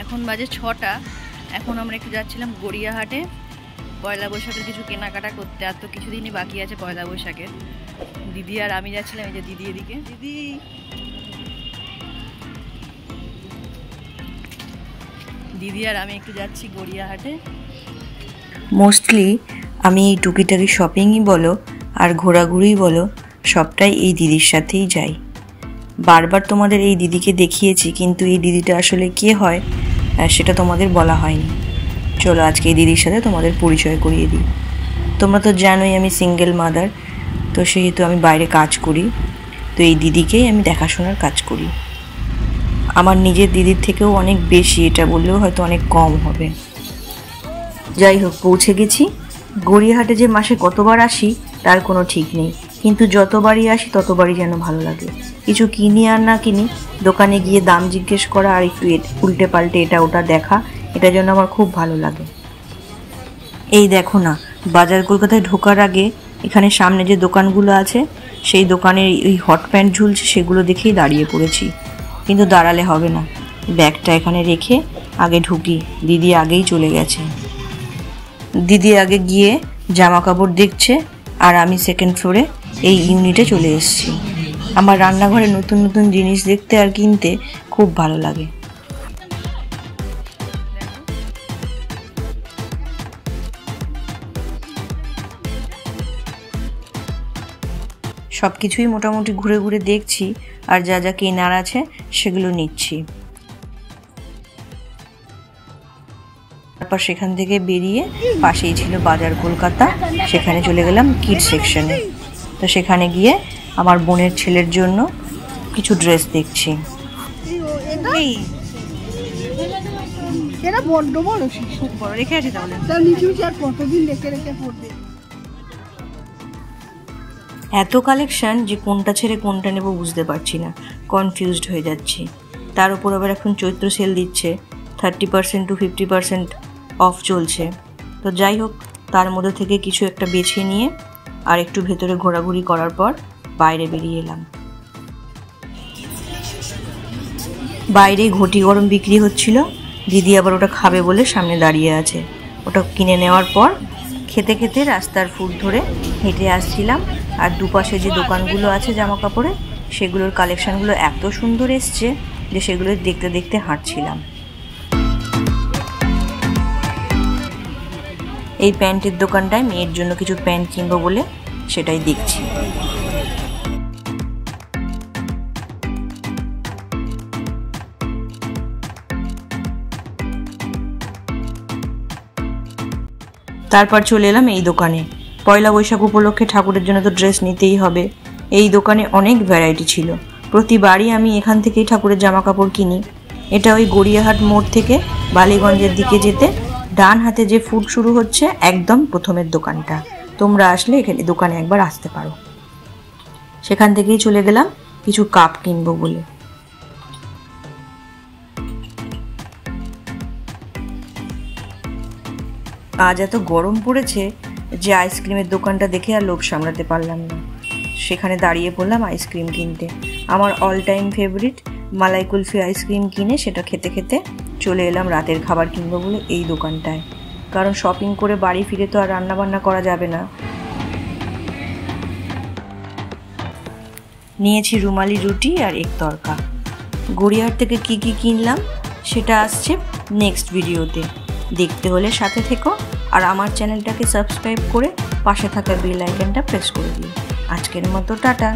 এখন বাজে 6টা। এখন আমরা একটু যাচ্ছিলাম গড়িয়াহাটে পয়লা বৈশাখের কিছু কেনাকাটা করতে। আর তো কিছুদিনই বাকি আছে পয়লা বৈশাখের। দিদি আর আমি যাচ্ছিলাম, এই যে দিদি এদিকে। দিদি আর আমি একটু যাচ্ছি গড়িয়াহাটে। মোস্টলি আমি এই টুকিটাকি শপিংই বলো আর ঘোরাঘুরি বলো, সবটাই এই দিদির সাথেই যাই। বারবার তোমাদের এই দিদিকে দেখিয়েছি, কিন্তু এই দিদিটা আসলে কে হয় সেটা তোমাদের বলা হয়নি। চলো আজকে এই দিদির সাথে তোমাদের পরিচয় করিয়ে দিই। তোমরা তো জানোই আমি সিঙ্গেল মাদার, তো সেহেতু আমি বাইরে কাজ করি, তো এই দিদিকেই আমি দেখাশোনার কাজ করি। আমার নিজের দিদির থেকেও অনেক বেশি, এটা বললেও হয়তো অনেক কম হবে। যাই হোক, পৌঁছে গেছি। গড়িয়াহাটে যে মাসে কতবার আসি তার কোনো ঠিক নেই, কিন্তু যতবারই আসি ততবারই যেন ভালো লাগে। কিছু কিনি আর না কিনি, দোকানে গিয়ে দাম জিজ্ঞেস করা আর একটু উল্টে পাল্টে এটা ওটা দেখা, এটা যেন আমার খুব ভালো লাগে। এই দেখো না, বাজার কলকাতায় ঢোকার আগে এখানে সামনে যে দোকানগুলো আছে সেই দোকানের ওই হট প্যান্ট ঝুলছে, সেগুলো দেখেই দাঁড়িয়ে পড়েছি। কিন্তু দাঁড়ালে হবে না, ব্যাগটা এখানে রেখে আগে ঢুকি। দিদি আগেই চলে গেছে। দিদি আগে গিয়ে জামা কাপড় দেখছে, আর আমি সেকেন্ড ফ্লোরে এই ইউনিটে চলে এসেছি। আমার রান্নাঘরে নতুন নতুন জিনিস দেখতে আর কিনতে খুব ভালো লাগে। সব কিছুই মোটামুটি ঘুরে ঘুরে দেখছি, আর যা যা কেনার আছে সেগুলো নিচ্ছি। তারপর সেখান থেকে বেরিয়ে পাশেই ছিল বাজার কলকাতা, সেখানে চলে গেলাম কিড সেকশনে। তো সেখানে গিয়ে আমার বোনের ছেলের জন্য কিছু ড্রেস দেখছি। এত কালেকশন যে কোনটা ছেড়ে কোনটা নেব বুঝতে পারছি না, কনফিউজড হয়ে যাচ্ছি। তার উপর আবার এখন চৈত্র সেল দিচ্ছে, 30% to 50% অফ চলছে। তো যাই হোক, তার মধ্যে থেকে কিছু একটা বেছে নিয়ে আর একটু ভেতরে ঘোরাঘুরি করার পর বাইরে বেরিয়ে এলাম। বাইরে ঘটি গরম বিক্রি হচ্ছিল, দিদি আবার ওটা খাবে বলে সামনে দাঁড়িয়ে আছে। ওটা কিনে নেওয়ার পর খেতে খেতে রাস্তার ফুট ধরে হেঁটে আসছিলাম। আর দুপাশে যে দোকানগুলো আছে জামা কাপড়ে, সেগুলোর কালেকশানগুলো এত সুন্দর এসছে যে সেগুলো দেখতে দেখতে হাঁটছিলাম। এই প্যান্টের দোকানটায় মেয়ের জন্য কিছু প্যান্ট কিনবো বলে সেটাই দেখছি। তারপর চলে এলাম এই দোকানে। পয়লা বৈশাখ উপলক্ষে ঠাকুরের জন্য তো ড্রেস নিতেই হবে। এই দোকানে অনেক ভ্যারাইটি ছিল। প্রতিবারই আমি এখান থেকেই ঠাকুরের জামা কাপড় কিনি। এটা ওই গড়িয়াহাট মোড় থেকে বালিগঞ্জের দিকে যেতে ডান হাতে যে ফুট শুরু হচ্ছে, একদম প্রথমের দোকানটা। তোমরা আসলে এখানে দোকানে একবার আসতে পারো। সেখান থেকেই চলে গেলাম কিছু কাপ কিনবো বলে। আজ এত গরম পড়েছে যে আইসক্রিমের দোকানটা দেখে আর লোভ সামলাতে পারলাম না। সেখানে দাঁড়িয়ে পড়লাম আইসক্রিম কিনতে। আমার অল টাইম ফেভারিট মালাই কুলফি আইসক্রিম কিনে সেটা খেতে খেতে চলে এলাম রাতের খাবার কিনবো বলে এই দোকানটায়। কারণ শপিং করে বাড়ি ফিরে তো আর রান্নাবান্না করা যাবে না। নিয়েছি রুমালি রুটি আর এক তরকা। গড়িয়াহাট থেকে কি কি কিনলাম সেটা আসছে নেক্সট ভিডিওতে। দেখতে হলে সাথে থেকো, আর আমার চ্যানেলটাকে সাবস্ক্রাইব করে পাশে থাকা বেল আইকনটা প্রেস করে দিও। আজকের মতো টাটা।